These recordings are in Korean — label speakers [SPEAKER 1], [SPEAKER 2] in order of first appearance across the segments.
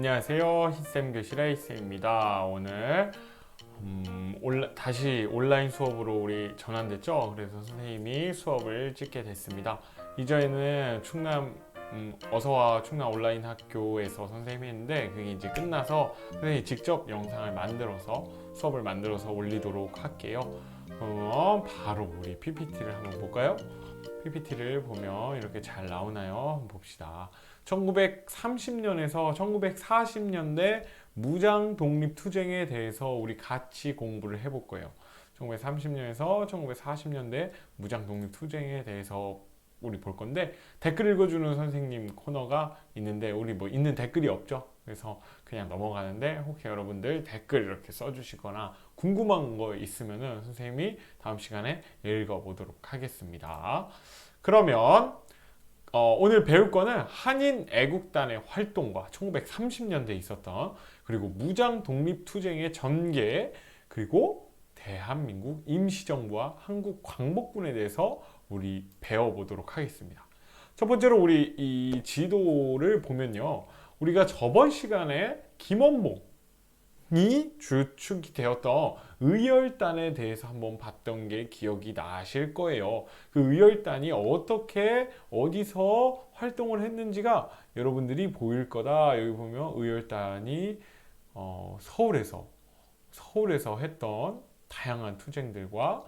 [SPEAKER 1] 안녕하세요. 히쌤 교실의 히쌤입니다. 오늘 다시 온라인 수업으로 우리 전환됐죠. 그래서 선생님이 수업을 찍게 됐습니다. 이전에는 충남 어서와 충남 온라인 학교에서 선생님이 했는데 그게 이제 끝나서 선생님이 직접 영상을 만들어서 수업을 만들어서 올리도록 할게요. 바로 우리 PPT를 한번 볼까요? PPT를 보면 이렇게 잘 나오나요? 한번 봅시다. 1930년에서 1940년대 무장 독립투쟁에 대해서 우리 같이 공부를 해볼 거예요. 1930년에서 1940년대 무장 독립투쟁에 대해서 우리 볼 건데, 댓글 읽어주는 선생님 코너가 있는데 우리 뭐 있는 댓글이 없죠. 그래서 그냥 넘어가는데, 혹시 여러분들 댓글 이렇게 써주시거나 궁금한 거 있으면은 선생님이 다음 시간에 읽어보도록 하겠습니다. 그러면 오늘 배울 거는 한인 애국단의 활동과 1930년대에 있었던, 그리고 무장 독립투쟁의 전개, 그리고 대한민국 임시정부와 한국 광복군에 대해서 우리 배워보도록 하겠습니다. 첫 번째로 우리 이 지도를 보면요, 우리가 저번 시간에 김원봉이 주축이 되었던 의열단에 대해서 한번 봤던 게 기억이 나실 거예요. 그 의열단이 어떻게 어디서 활동을 했는지가 여러분들이 보일 거다. 여기 보면 의열단이 서울에서 했던 다양한 투쟁들과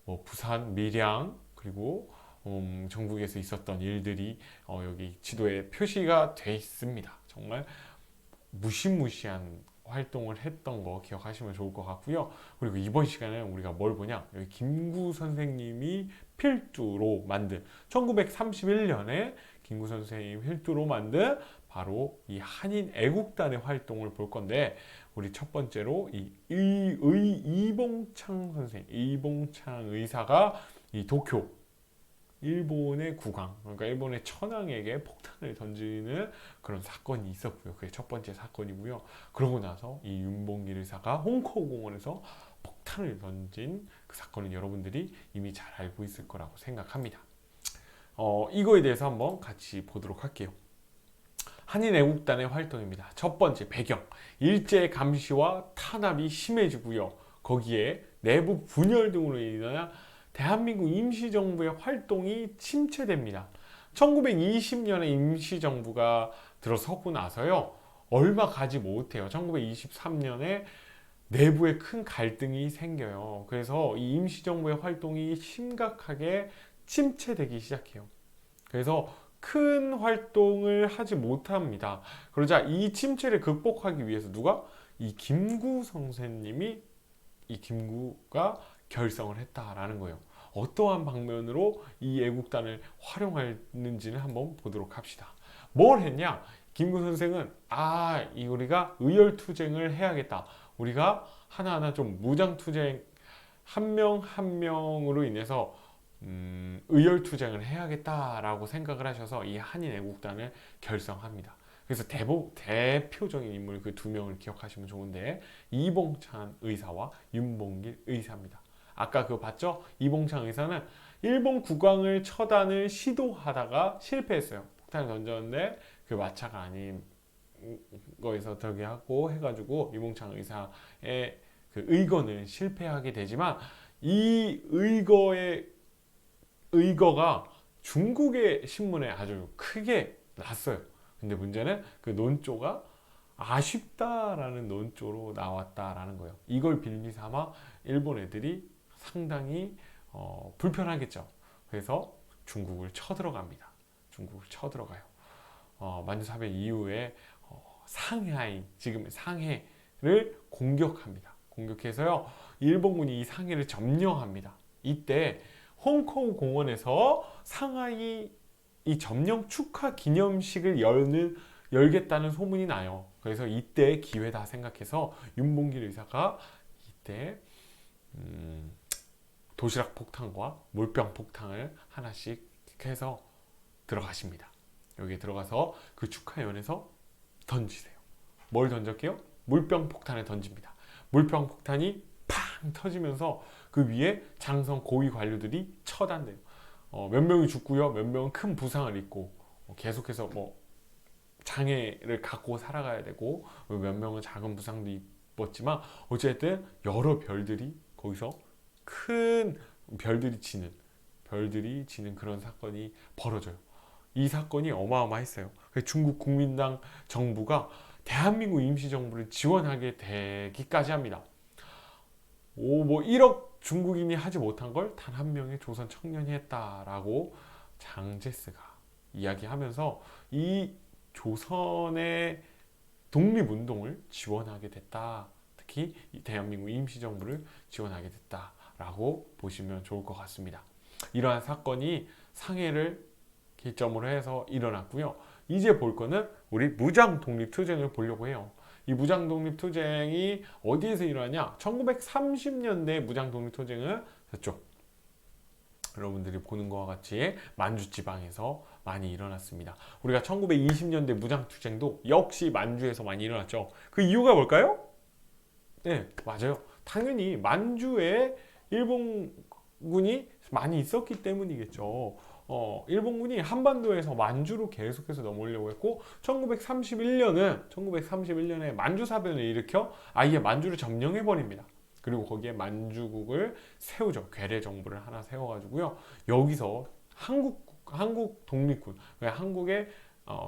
[SPEAKER 1] 뭐 부산, 밀양, 그리고 전국에서 있었던 일들이 여기 지도에 표시가 돼 있습니다. 정말 무시무시한 활동을 했던 거 기억하시면 좋을 것 같고요. 그리고 이번 시간에 우리가 뭘 보냐, 여기 김구 선생님이 필두로 만든 1931년에 김구 선생님 필두로 만든 바로 이 한인 애국단의 활동을 볼 건데, 우리 첫 번째로 이봉창 선생, 이봉창 의사가 이 도쿄, 일본의 국왕, 그러니까 일본의 천황에게 폭탄을 던지는 그런 사건이 있었고요. 그게 첫 번째 사건이고요. 그러고 나서 이 윤봉길 의사가 홍콩공원에서 폭탄을 던진 그 사건은 여러분들이 이미 잘 알고 있을 거라고 생각합니다. 이거에 대해서 한번 같이 보도록 할게요. 한인 애국단의 활동입니다. 첫 번째 배경, 일제 감시와 탄압이 심해지고요. 거기에 내부 분열 등으로 인한 대한민국 임시정부의 활동이 침체됩니다. 1920년에 임시정부가 들어서고 나서요, 얼마 가지 못해요. 1923년에 내부에 큰 갈등이 생겨요. 그래서 이 임시정부의 활동이 심각하게 침체되기 시작해요. 그래서 큰 활동을 하지 못합니다. 그러자 이 침체를 극복하기 위해서 누가? 이 김구 선생님이, 이 김구가 결성을 했다라는 거예요. 어떠한 방면으로 이 애국단을 활용했는지는 한번 보도록 합시다. 뭘 했냐? 김구 선생은 우리가 의열투쟁을 해야겠다. 우리가 하나하나 좀 무장투쟁 한 명 한 명으로 인해서 의열투쟁을 해야겠다라고 생각을 하셔서 이 한인 애국단을 결성합니다. 그래서 대표적인 인물 그 두 명을 기억하시면 좋은데, 이봉찬 의사와 윤봉길 의사입니다. 아까 그거 봤죠? 이봉찬 의사는 일본 국왕을 처단을 시도하다가 실패했어요. 폭탄을 던졌는데 그 마차가 아닌 거에서 저기 하고 해가지고 이봉찬 의사의 그 의거는 실패하게 되지만, 이 의거가 중국의 신문에 아주 크게 났어요. 근데 문제는 그 논조가 아쉽다라는 논조로 나왔다라는 거예요. 이걸 빌미 삼아 일본 애들이 상당히 불편하겠죠. 그래서 중국을 쳐들어갑니다. 중국을 쳐들어가요. 만주사변 이후에 상하이, 지금 상해를 공격합니다. 공격해서요, 일본군이 이 상해를 점령합니다. 이때 홍콩 공원에서 상하이 이 점령 축하 기념식을 열겠다는 소문이 나요. 그래서 이때 기회다 생각해서 윤봉길 의사가 이때 도시락 폭탄과 물병 폭탄을 하나씩 해서 들어가십니다. 여기에 들어가서 그 축하연에서 던지세요. 뭘 던졌게요? 물병 폭탄을 던집니다. 물병 폭탄이 팡 터지면서 그 위에 장성 고위 관료들이 처단돼요. 몇 명이 죽고요, 몇 명은 큰 부상을 입고 계속해서 장애를 갖고 살아가야 되고 몇 명은 작은 부상도 입었지만 어쨌든 여러 별들이 거기서 큰 별들이 지는 그런 사건이 벌어져요. 이 사건이 어마어마했어요. 그래서 중국 국민당 정부가 대한민국 임시정부를 지원하게 되기까지 합니다. 뭐 1억 중국인이 하지 못한 걸 단 한 명의 조선 청년이 했다라고 장제스가 이야기하면서 이 조선의 독립운동을 지원하게 됐다. 특히 이 대한민국 임시정부를 지원하게 됐다라고 보시면 좋을 것 같습니다. 이러한 사건이 상해를 기점으로 해서 일어났고요. 이제 볼 거는 우리 무장독립투쟁을 보려고 해요. 이 무장독립투쟁이 어디에서 일어나냐? 1930년대 무장독립투쟁은 저쪽 여러분들이 보는 것과 같이 만주지방에서 많이 일어났습니다. 우리가 1920년대 무장투쟁도 역시 만주에서 많이 일어났죠. 그 이유가 뭘까요? 네, 맞아요. 당연히 만주에 일본군이 많이 있었기 때문이겠죠. 일본군이 한반도에서 만주로 계속해서 넘어오려고 했고 1931년에 만주사변을 일으켜 아예 만주를 점령해 버립니다. 그리고 거기에 만주국을 세우죠. 괴뢰 정부를 하나 세워가지고요. 여기서 한국 독립군, 한국의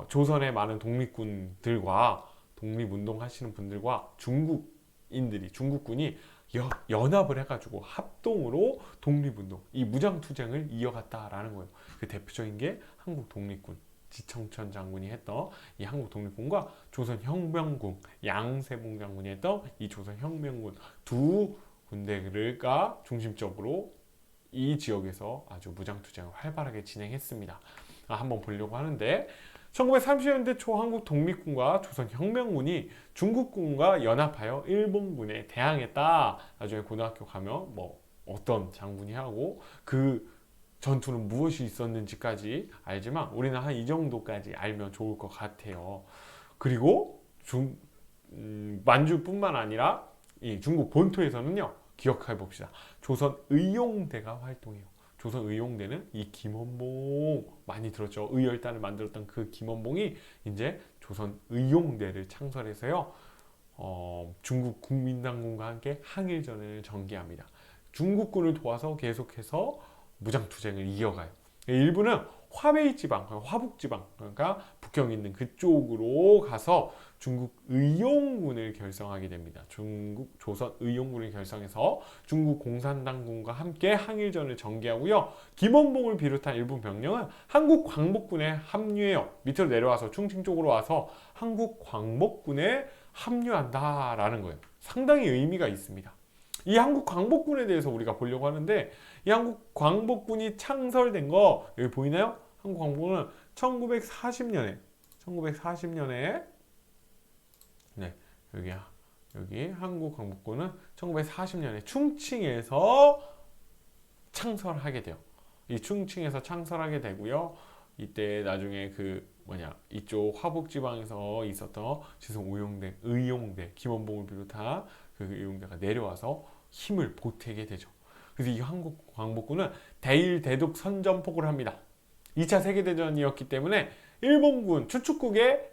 [SPEAKER 1] 조선의 많은 독립군들과 독립운동 하시는 분들과 중국군이 연합을 해가지고 합동으로 독립운동, 이 무장투쟁을 이어갔다라는 거예요. 그 대표적인 게 한국 독립군, 지청천 장군이 했던 이 한국 독립군과 조선혁명군, 양세봉 장군이 했던 이 조선혁명군 두 군대가 중심적으로 이 지역에서 아주 무장투쟁을 활발하게 진행했습니다. 한번 보려고 하는데 1930년대 초 한국 독립군과 조선혁명군이 중국군과 연합하여 일본군에 대항했다. 나중에 고등학교 가면 뭐 어떤 장군이 하고 그 전투는 무엇이 있었는지까지 알지만 우리는 한 이 정도까지 알면 좋을 것 같아요. 그리고 만주뿐만 아니라 이 중국 본토에서는요. 기억해 봅시다. 조선의용대가 활동해요. 조선의용대는 이 김원봉 많이 들었죠. 의열단을 만들었던 그 김원봉이 이제 조선의용대를 창설해서요. 중국 국민당군과 함께 항일전을 전개합니다. 중국군을 도와서 계속해서 무장투쟁을 이어가요. 일부는 화웨이 지방, 화북지방, 그러니까 북경이 있는 그쪽으로 가서 중국 의용군을 결성하게 됩니다. 조선 의용군을 결성해서 중국 공산당군과 함께 항일전을 전개하고요. 김원봉을 비롯한 일부 병력은 한국 광복군에 합류해요. 밑으로 내려와서 충칭 쪽으로 와서 한국 광복군에 합류한다라는 거예요. 상당히 의미가 있습니다. 이 한국 광복군에 대해서 우리가 보려고 하는데 이 한국 광복군이 창설된 거 여기 보이나요? 한국 광복군은 1940년에 네, 여기 한국 광복군은 1940년에 충칭에서 창설하게 돼요. 이 충칭에서 창설하게 되고요. 이때 나중에 이쪽 화북지방에서 있었던 지성 의용대 김원봉을 비롯한 그 의용대가 내려와서 힘을 보태게 되죠. 그래서 이 한국 광복군은 대일 대독 선전포고를 합니다. 2차 세계대전이었기 때문에 일본군 추축국에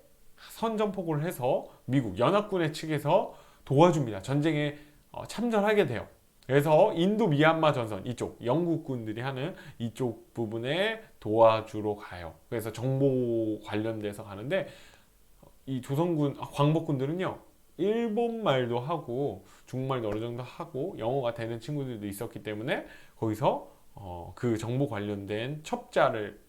[SPEAKER 1] 선전포고를 해서 미국 연합군의 측에서 도와줍니다. 전쟁에 참전하게 돼요. 그래서 인도 미얀마 전선 이쪽 영국군들이 하는 이쪽 부분에 도와주러 가요. 그래서 정보 관련돼서 가는데 이 조선군 광복군들은요 일본말도 하고 중국말도 어느 정도 하고 영어가 되는 친구들도 있었기 때문에 거기서 그 정보 관련된 첩자를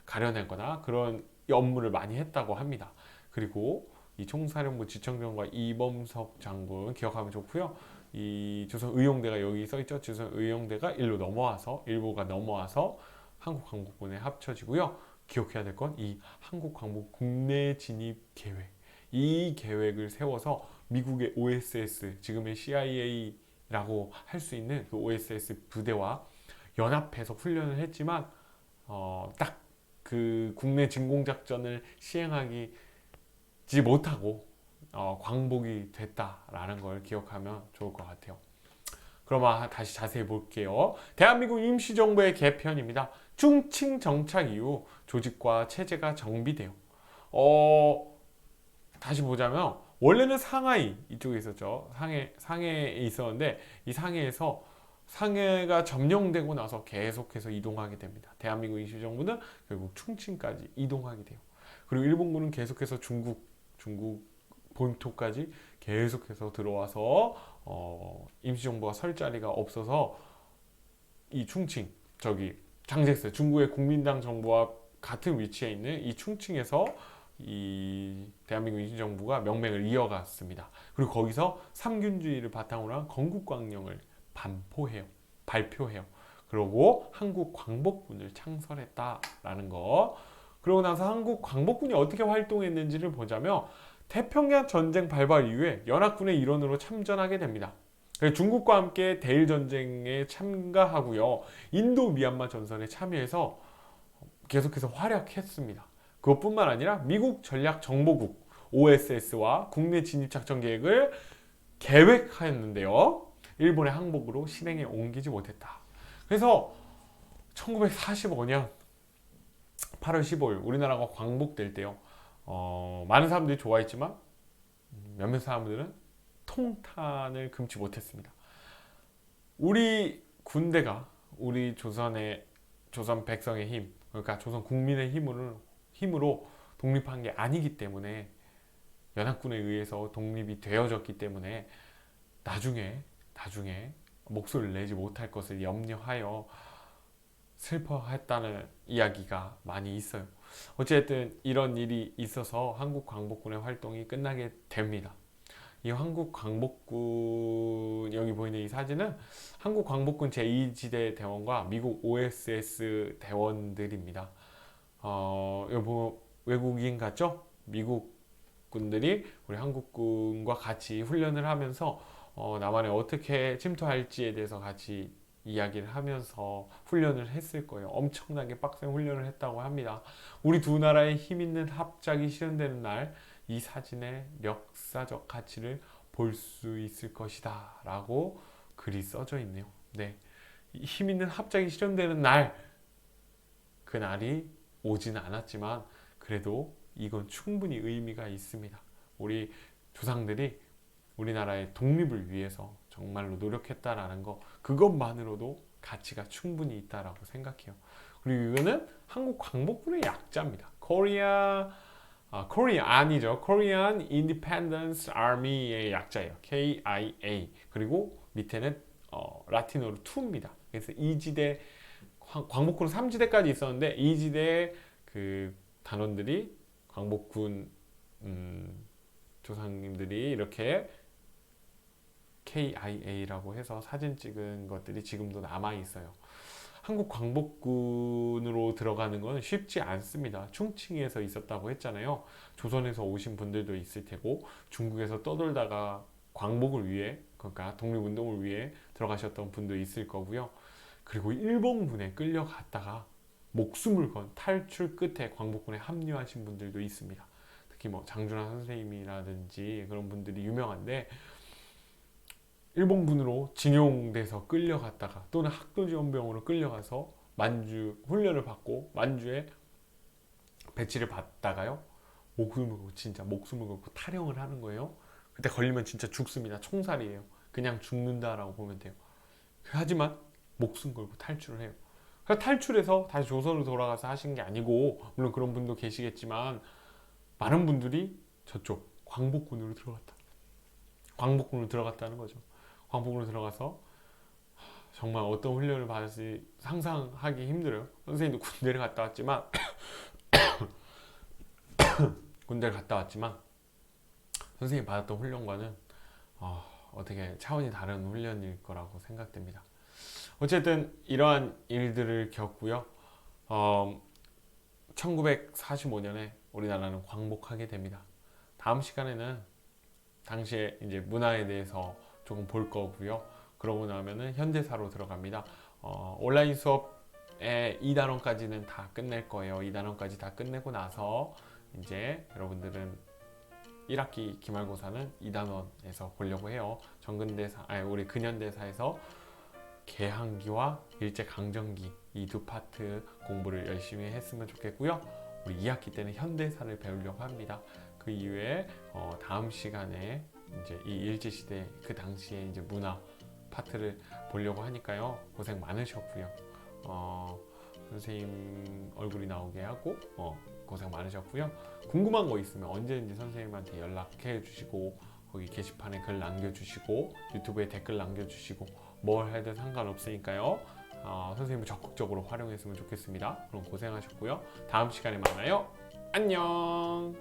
[SPEAKER 1] 가려내거나 그런 업무를 많이 했다고 합니다. 그리고 이 총사령부 지청장과 이범석 장군 기억하면 좋고요. 이 조선의용대가 여기 써있죠. 조선의용대가 일부가 넘어와서 한국광복군에 합쳐지고요. 기억해야 될 건 이 한국광복 국내 진입 계획, 이 계획을 세워서 미국의 OSS, 지금의 CIA라고 할 수 있는 그 OSS 부대와 연합해서 훈련을 했지만 딱 그 국내 진공작전을 시행하지 못하고 광복이 됐다라는 걸 기억하면 좋을 것 같아요. 그럼 다시 자세히 볼게요. 대한민국 임시정부의 개편입니다. 충칭 정착 이후 조직과 체제가 정비돼요. 다시 보자면 원래는 상하이 이쪽에 있었죠. 상해에 있었는데 이 상해가 점령되고 나서 계속해서 이동하게 됩니다. 대한민국 임시정부는 결국 충칭까지 이동하게 돼요. 그리고 일본군은 계속해서 중국 본토까지 계속해서 들어와서 임시정부가 설 자리가 없어서 이 충칭 저기 장제스 중국의 국민당 정부와 같은 위치에 있는 이 충칭에서 이 대한민국 임시정부가 명맥을 이어갔습니다. 그리고 거기서 삼균주의를 바탕으로 한 건국광령을 발표해요. 그리고 한국광복군을 창설했다라는 거. 그러고 나서 한국광복군이 어떻게 활동했는지를 보자면 태평양 전쟁 발발 이후에 연합군의 일원으로 참전하게 됩니다. 중국과 함께 대일 전쟁에 참가하고요. 인도 미얀마 전선에 참여해서 계속해서 활약했습니다. 그것뿐만 아니라 미국 전략정보국 OSS와 국내 진입작전 계획을 계획하였는데요. 일본의 항복으로 실행에 옮기지 못했다. 그래서 1945년 8월 15일 우리나라가 광복될 때요. 많은 사람들이 좋아했지만 몇몇 사람들은 통탄을 금치 못했습니다. 우리 군대가 우리 조선 백성의 힘, 그러니까 조선 국민의 힘으로 독립한 게 아니기 때문에 연합군에 의해서 독립이 되어졌기 때문에 나중에 목소리를 내지 못할 것을 염려하여 슬퍼했다는 이야기가 많이 있어요. 어쨌든 이런 일이 있어서 한국광복군의 활동이 끝나게 됩니다. 이 한국광복군 여기 보이는 이 사진은 한국광복군 제2지대 대원과 미국 OSS 대원들입니다. 외국인 같죠? 미국 군들이 우리 한국군과 같이 훈련을 하면서 남한에 어떻게 침투할지에 대해서 같이 이야기를 하면서 훈련을 했을 거예요. 엄청나게 빡센 훈련을 했다고 합니다. 우리 두 나라의 힘 있는 합작이 실현되는 날 이 사진의 역사적 가치를 볼 수 있을 것이다 라고 글이 써져 있네요. 네, 힘 있는 합작이 실현되는 날, 그 날이 오지는 않았지만 그래도 이건 충분히 의미가 있습니다. 우리 조상들이 우리나라의 독립을 위해서 정말로 노력했다라는 거, 그것만으로도 가치가 충분히 있다라고 생각해요. 그리고 이거는 한국 광복군의 약자입니다. 코리안이죠. Korean Independence Army의 약자예요. KIA. 그리고 밑에는 라틴어로 2입니다. 그래서 2지대 광복군은 3지대까지 있었는데 2지대 그 단원들이 광복군 조상님들이 이렇게 KIA라고 해서 사진 찍은 것들이 지금도 남아 있어요. 한국 광복군으로 들어가는 건 쉽지 않습니다. 충칭에서 있었다고 했잖아요. 조선에서 오신 분들도 있을 테고 중국에서 떠돌다가 광복을 위해, 그러니까 독립운동을 위해 들어가셨던 분도 있을 거고요. 그리고 일본군에 끌려갔다가 목숨을 건 탈출 끝에 광복군에 합류하신 분들도 있습니다. 특히 뭐 장준하 선생님이라든지 그런 분들이 유명한데, 일본군으로 징용돼서 끌려갔다가 또는 학도지원병으로 끌려가서 만주 훈련을 받고 만주에 배치를 받다가요, 목숨을 걸고 탈영을 하는 거예요. 그때 걸리면 진짜 죽습니다. 총살이에요. 그냥 죽는다라고 보면 돼요. 하지만 목숨 걸고 탈출을 해요. 탈출해서 다시 조선으로 돌아가서 하신 게 아니고, 물론 그런 분도 계시겠지만 많은 분들이 저쪽 광복군으로 들어갔다는 거죠. 광복으로 들어가서 정말 어떤 훈련을 받을지 상상하기 힘들어요. 선생님도 군대를 갔다 왔지만 선생님이 받았던 훈련과는 어떻게 차원이 다른 훈련일 거라고 생각됩니다. 어쨌든 이러한 일들을 겪고요. 1945년에 우리나라는 광복하게 됩니다. 다음 시간에는 당시에 이제 문화에 대해서 조금 볼 거고요. 그러고 나면은 현대사로 들어갑니다. 온라인 수업의 2단원까지는 다 끝낼 거예요. 2단원까지 다 끝내고 나서 이제 여러분들은 1학기 기말고사는 2단원에서 보려고 해요. 우리 근현대사에서 개항기와 일제강점기 이 두 파트 공부를 열심히 했으면 좋겠고요. 우리 2학기 때는 현대사를 배우려고 합니다. 그 이후에 다음 시간에 이제 이 일제시대 그 당시에 이제 문화 파트를 보려고 하니까요. 고생 많으셨고요. 선생님 얼굴이 나오게 하고 고생 많으셨고요. 궁금한 거 있으면 언제든지 선생님한테 연락해 주시고 거기 게시판에 글 남겨주시고 유튜브에 댓글 남겨주시고 뭘 해도 상관없으니까요. 선생님을 적극적으로 활용했으면 좋겠습니다. 그럼 고생하셨고요. 다음 시간에 만나요. 안녕.